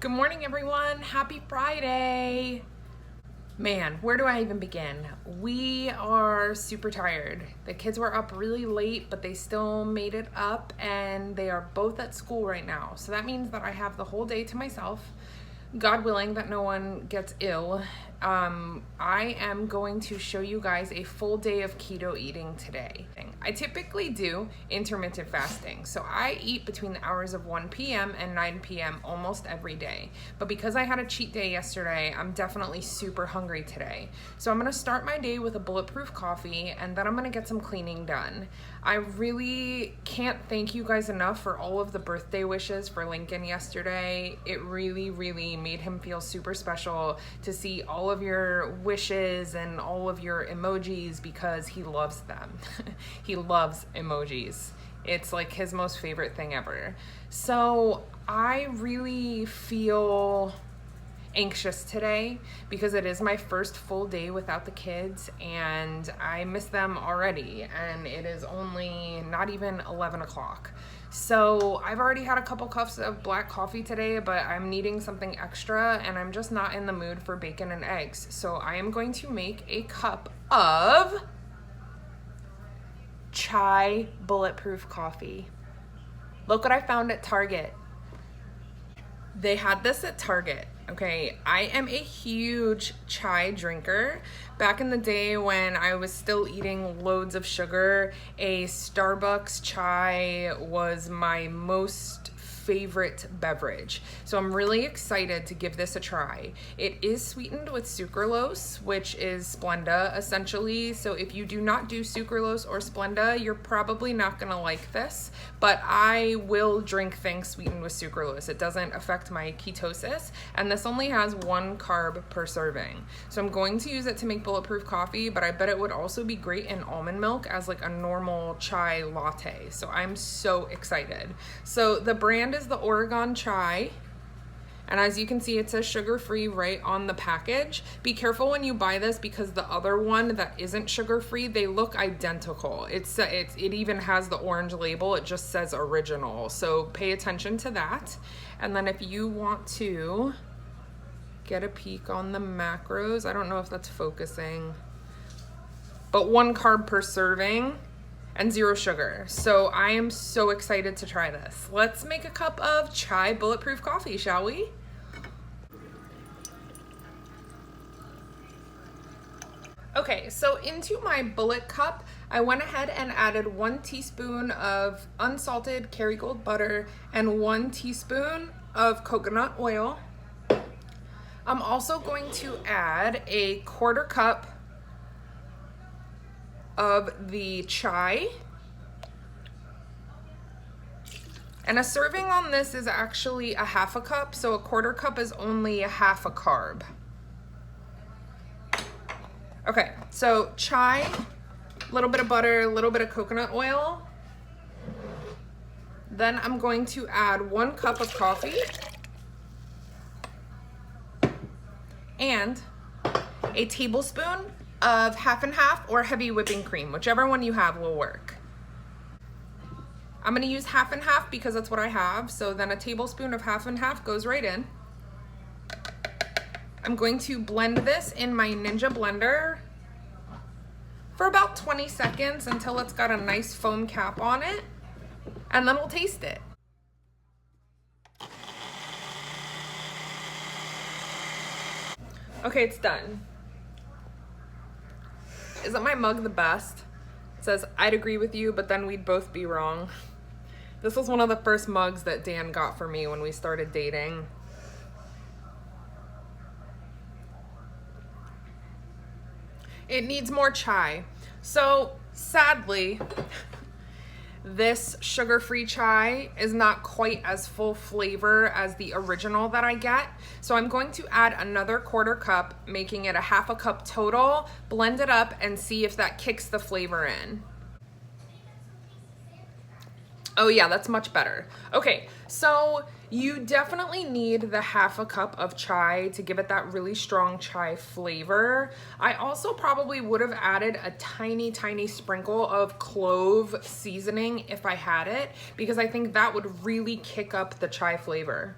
Good morning, everyone. Happy Friday. Man, where do I even begin? We are super tired. The kids were up really late, but they still made it up, and they are both at school right now. So that means that I have the whole day to myself. God willing that no one gets ill. I am going to show you guys a full day of keto eating today. I typically do intermittent fasting, so I eat between the hours of 1 p.m. and 9 p.m. almost every day. But because I had a cheat day yesterday, I'm definitely super hungry today. So I'm gonna start my day with a bulletproof coffee, and then I'm gonna get some cleaning done. I really can't thank you guys enough for all of the birthday wishes for Lincoln yesterday. It really made him feel super special to see all of your wishes and all of your emojis because he loves them. He loves emojis. It's like his most favorite thing ever. So I really feel anxious today because it is my first full day without the kids and I miss them already, and it is only not even 11 o'clock. So I've already had a couple cups of black coffee today, but I'm needing something extra and I'm just not in the mood for bacon and eggs. So I am going to make a cup of chai bulletproof coffee. Look what I found at Target. They had this at Target. Okay, I am a huge chai drinker. Back in the day when I was still eating loads of sugar, a Starbucks chai was my most favorite beverage. So I'm really excited to give this a try. It is sweetened with sucralose, which is Splenda essentially. So if you do not do sucralose or Splenda, you're probably not gonna like this, but I will drink things sweetened with sucralose. It doesn't affect my ketosis, and this only has 1 carb per serving. So I'm going to use it to make bulletproof coffee, but I bet it would also be great in almond milk as like a normal chai latte. So I'm so excited. So the brand is the Oregon Chai, and as you can see, it says sugar-free right on the package. Be careful when you buy this because the other one that isn't sugar-free, they look identical. It even has the orange label. It just says original, so pay attention to that. And then if you want to get a peek on the macros, I don't know if that's focusing, but 1 carb per serving and 0 sugar. So I am so excited to try this. Let's make a cup of chai bulletproof coffee, shall we? Okay, so into my bullet cup, I went ahead and added 1 teaspoon of unsalted Kerrygold butter and 1 teaspoon of coconut oil. I'm also going to add a 1/4 cup of the chai, and a serving on this is actually a 1/2 cup, so a 1/4 cup is only a 1/2 carb. Okay, so chai, a little bit of butter, a little bit of coconut oil. Then I'm going to add 1 cup of coffee and a tablespoon of 1/2 or heavy whipping cream, whichever one you have will work. I'm gonna use 1/2 because that's what I have, so then a tablespoon of 1/2 goes right in. I'm going to blend this in my Ninja blender for about 20 seconds until it's got a nice foam cap on it, and then we'll taste it. Okay, it's done. Isn't my mug the best? It says, "I'd agree with you, but then we'd both be wrong." This was one of the first mugs that Dan got for me when we started dating. It needs more chai. So sadly, this sugar-free chai is not quite as full flavor as the original that I get. So I'm going to add another 1/4 cup, making it a 1/2 cup total, blend it up and see if that kicks the flavor in. Oh yeah, that's much better. Okay, so you definitely need the 1/2 cup of chai to give it that really strong chai flavor. I also probably would have added a tiny sprinkle of clove seasoning if I had it, because I think that would really kick up the chai flavor.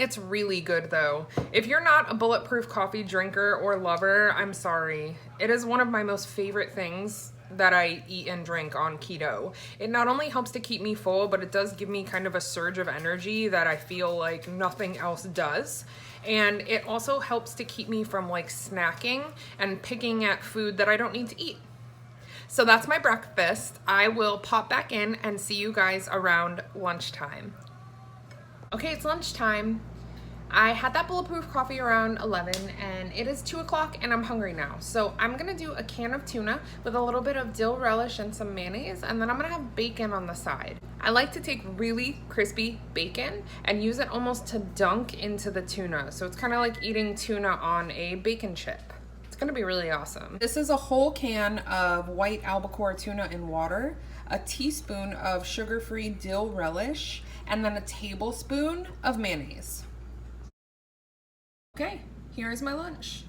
It's really good though. If you're not a bulletproof coffee drinker or lover, I'm sorry. It is one of my most favorite things that I eat and drink on keto. It not only helps to keep me full, but it does give me kind of a surge of energy that I feel like nothing else does. And it also helps to keep me from like snacking and picking at food that I don't need to eat. So that's my breakfast. I will pop back in and see you guys around lunchtime. Okay, it's lunchtime. I had that bulletproof coffee around 11 and it is 2 o'clock and I'm hungry now. So I'm gonna do a can of tuna with a little bit of dill relish and some mayonnaise, and then I'm gonna have bacon on the side. I like to take really crispy bacon and use it almost to dunk into the tuna. So it's kind of like eating tuna on a bacon chip. It's gonna be really awesome. This is a whole can of white albacore tuna in water, a teaspoon of sugar-free dill relish, and then a tablespoon of mayonnaise. Okay, here's my lunch.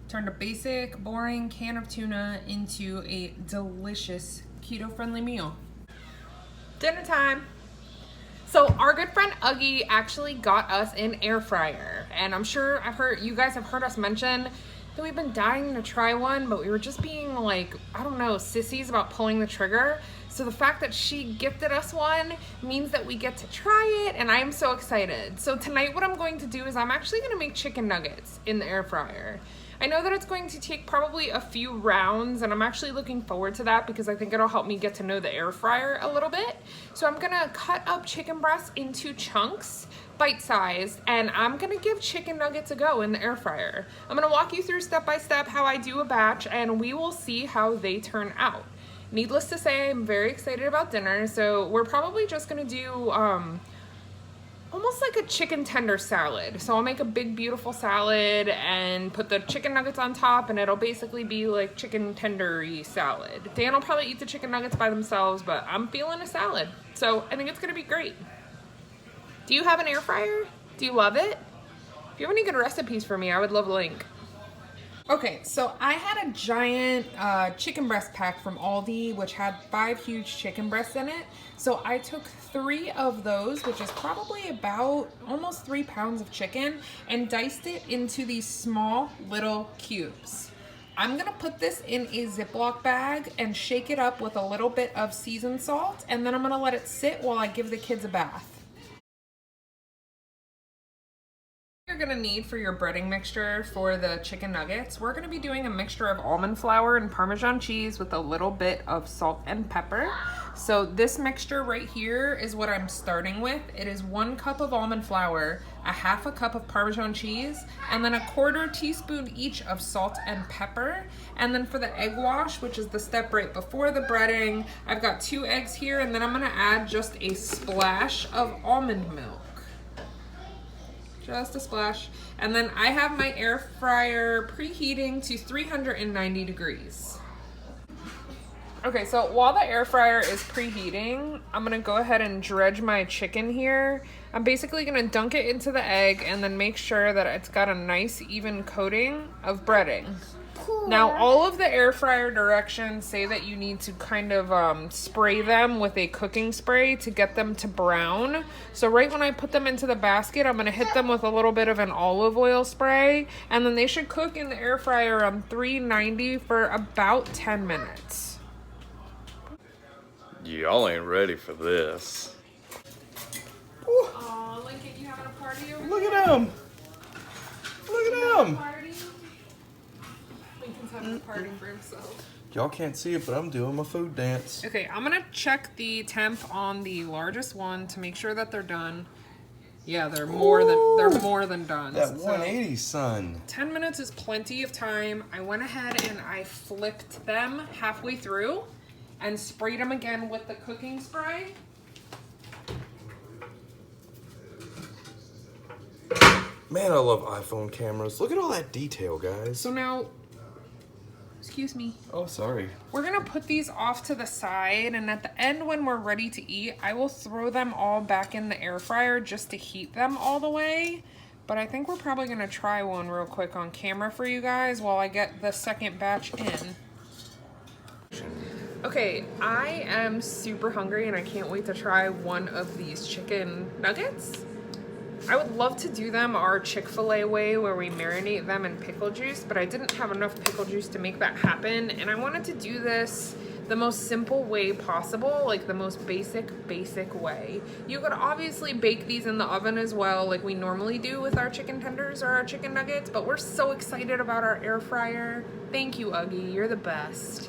Turned a basic, boring can of tuna into a delicious keto-friendly meal. Dinner time. So our good friend Uggy actually got us an air fryer, and I'm sure you guys have heard us mention that we've been dying to try one, but we were just being like, I don't know, sissies about pulling the trigger. So the fact that she gifted us one means that we get to try it, and I am so excited. So tonight what I'm going to do is I'm actually gonna make chicken nuggets in the air fryer. I know that it's going to take probably a few rounds, and I'm actually looking forward to that because I think it'll help me get to know the air fryer a little bit. So I'm gonna cut up chicken breasts into chunks, bite-sized, and I'm gonna give chicken nuggets a go in the air fryer. I'm gonna walk you through step by step how I do a batch, and we will see how they turn out. Needless to say, I'm very excited about dinner, so we're probably just gonna do almost like a chicken tender salad. So I'll make a big, beautiful salad and put the chicken nuggets on top, and it'll basically be like chicken tendery salad. Dan will probably eat the chicken nuggets by themselves, but I'm feeling a salad. So I think it's gonna be great. Do you have an air fryer? Do you love it? If you have any good recipes for me, I would love a link. Okay, so I had a giant chicken breast pack from Aldi, which had 5 huge chicken breasts in it. So I took 3 of those, which is probably about almost 3 pounds of chicken, and diced it into these small little cubes. I'm gonna put this in a Ziploc bag and shake it up with a little bit of seasoned salt, and then I'm gonna let it sit while I give the kids a bath. You're gonna need for your breading mixture for the chicken nuggets, we're gonna be doing a mixture of almond flour and Parmesan cheese with a little bit of salt and pepper. So this mixture right here is what I'm starting with. It is 1 cup of almond flour, a 1/2 cup of Parmesan cheese, and then a 1/4 teaspoon each of salt and pepper. And then for the egg wash, which is the step right before the breading, I've got 2 eggs here, and then I'm gonna add just a splash of almond milk. Just a splash. And then I have my air fryer preheating to 390 degrees. Okay, so while the air fryer is preheating, I'm gonna go ahead and dredge my chicken here. I'm basically gonna dunk it into the egg and then make sure that it's got a nice even coating of breading. Now, all of the air fryer directions say that you need to kind of spray them with a cooking spray to get them to brown. So right when I put them into the basket, I'm gonna hit them with a little bit of an olive oil spray, and then they should cook in the air fryer on 390 for about 10 minutes. Y'all ain't ready for this. Aw, Lincoln, you having a party over Look at him! Look at him! Lincoln's having a party for himself. Y'all can't see it, but I'm doing my food dance. Okay, I'm gonna check the temp on the largest one to make sure that they're done. Yeah, they're more than done. That 180, son. 10 minutes is plenty of time. I went ahead and I flipped them halfway through and sprayed them again with the cooking spray. Man, I love iPhone cameras. Look at all that detail, guys. So now, excuse me. Oh, sorry. We're gonna put these off to the side, and at the end when we're ready to eat, I will throw them all back in the air fryer just to heat them all the way. But I think we're probably gonna try one real quick on camera for you guys while I get the second batch in. Okay, I am super hungry and I can't wait to try one of these chicken nuggets. I would love to do them our Chick-fil-A way where we marinate them in pickle juice, but I didn't have enough pickle juice to make that happen. And I wanted to do this the most simple way possible, like the most basic way. You could obviously bake these in the oven as well, like we normally do with our chicken tenders or our chicken nuggets, but we're so excited about our air fryer. Thank you, Uggy. You're the best.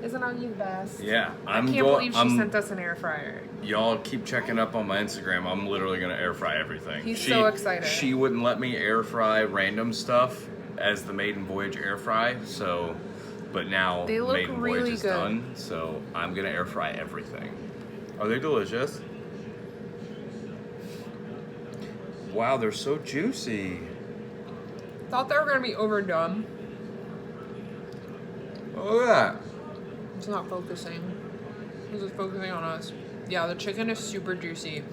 Isn't Uggy the best? Yeah, I can't believe she sent us an air fryer. Y'all keep checking up on my Instagram. I'm literally gonna air fry everything. He's so excited. She wouldn't let me air fry random stuff as the maiden voyage air fry, so. But now they look maiden really voyage is good. done, so I'm gonna air fry everything. Are they delicious? Wow, they're so juicy. Thought they were gonna be overdone. Look at that. It's not focusing. This is focusing on us. Yeah, the chicken is super juicy.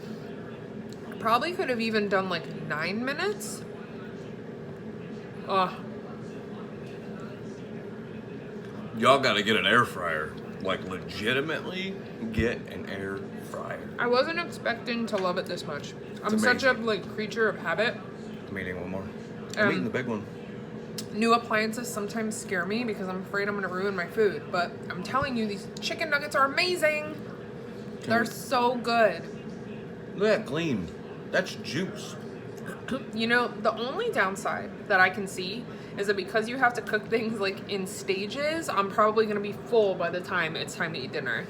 Probably could have even done like 9 minutes. Ugh. Y'all gotta get an air fryer. Like, legitimately get an air fryer. I wasn't expecting to love it this much. I'm amazing. such a creature of habit. I'm eating one more. I'm eating the big one. New appliances sometimes scare me because I'm afraid I'm gonna ruin my food. But I'm telling you, these chicken nuggets are amazing. They're so good. Look at that gleam. That's juice. You know, the only downside that I can see is that because you have to cook things like in stages, I'm probably gonna be full by the time it's time to eat dinner.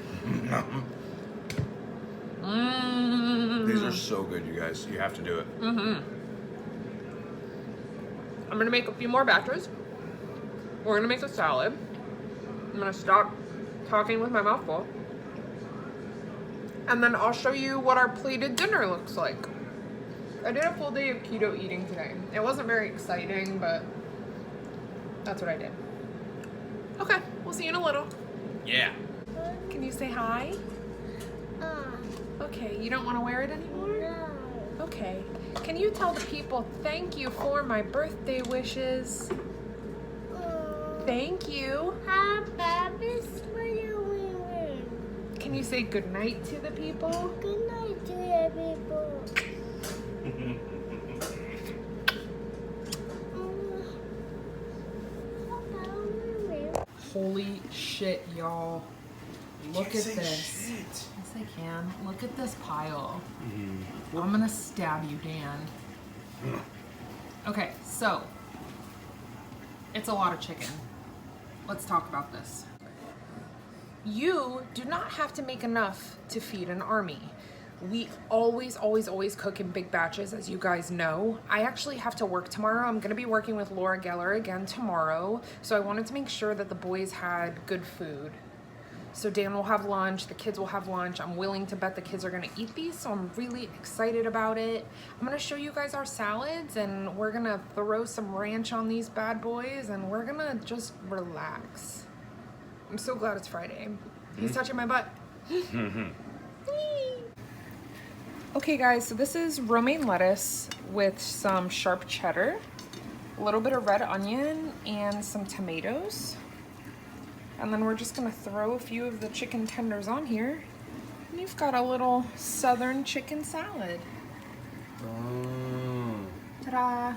These are so good, you guys. You have to do it. I'm gonna make a few more batches. We're gonna make a salad. I'm gonna stop talking with my mouth full. And then I'll show you what our plated dinner looks like. I did a full day of keto eating today. It wasn't very exciting, but that's what I did. Okay, we'll see you in a little. Yeah. Can you say hi? Okay, you don't want to wear it anymore? No. Okay. Can you tell the people thank you for my birthday wishes? Thank you. How bad is for you? Can you say good night to the people? Good night to the people. Holy shit, y'all. Look at this. Yes, I can. Look at this pile. I'm gonna stab you, Dan. Okay, so it's a lot of chicken. Let's talk about this. You do not have to make enough to feed an army. We always cook in big batches, as you guys know. I actually have to work tomorrow. I'm gonna be working with Laura Geller again tomorrow. So I wanted to make sure that the boys had good food. So Dan will have lunch, the kids will have lunch. I'm willing to bet the kids are gonna eat these, so I'm really excited about it. I'm gonna show you guys our salads, and we're gonna throw some ranch on these bad boys, and we're gonna just relax. I'm so glad it's Friday. He's touching my butt. Okay guys, so this is romaine lettuce with some sharp cheddar, a little bit of red onion, and some tomatoes. And then we're just gonna throw a few of the chicken tenders on here. And you've got a little southern chicken salad. Ta-da!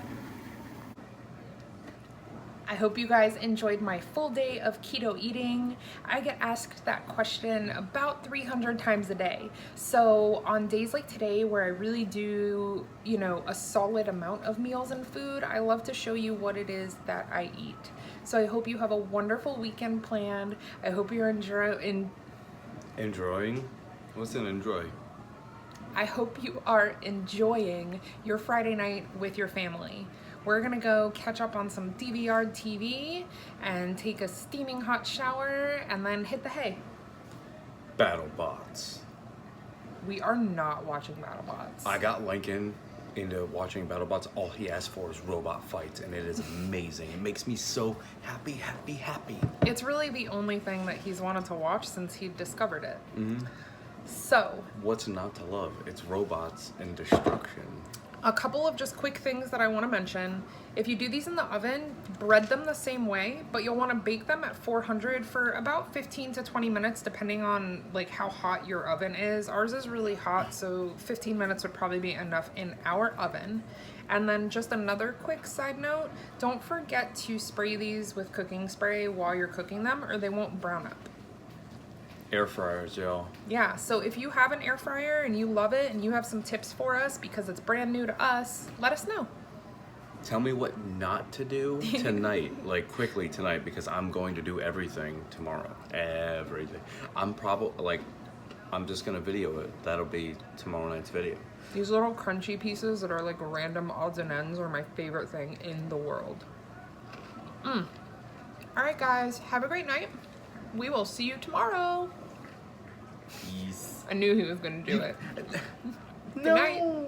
I hope you guys enjoyed my full day of keto eating. I get asked that question about 300 times a day. So on days like today where I really do, you know, a solid amount of meals and food, I love to show you what it is that I eat. So I hope you have a wonderful weekend planned. I hope you're enjoying. What's an enjoy? I hope you are enjoying your Friday night with your family. We're gonna go catch up on some DVR TV and take a steaming hot shower and then hit the hay. BattleBots. We are not watching BattleBots. I got Lincoln into watching BattleBots. All he asked for is robot fights, and it is amazing. It makes me so happy. It's really the only thing that he's wanted to watch since he discovered it. So, What's not to love? It's robots and destruction. a couple of just quick things that I want to mention. If you do these in the oven, bread them the same way, but you'll want to bake them at 400 for about 15 to 20 minutes, depending on like how hot your oven is. Ours is really hot, so 15 minutes would probably be enough in our oven. And then just another quick side note, don't forget to spray these with cooking spray while you're cooking them, or they won't brown up. Air fryers, yo. Yeah, so if you have an air fryer and you love it and you have some tips for us because it's brand new to us, let us know. Tell me what not to do tonight, like quickly tonight, because I'm going to do everything tomorrow. Everything. I'm just gonna video it. That'll be tomorrow night's video. These little crunchy pieces that are like random odds and ends are my favorite thing in the world. All right, guys, have a great night. We will see you tomorrow. Peace. I knew he was gonna do it. Good night.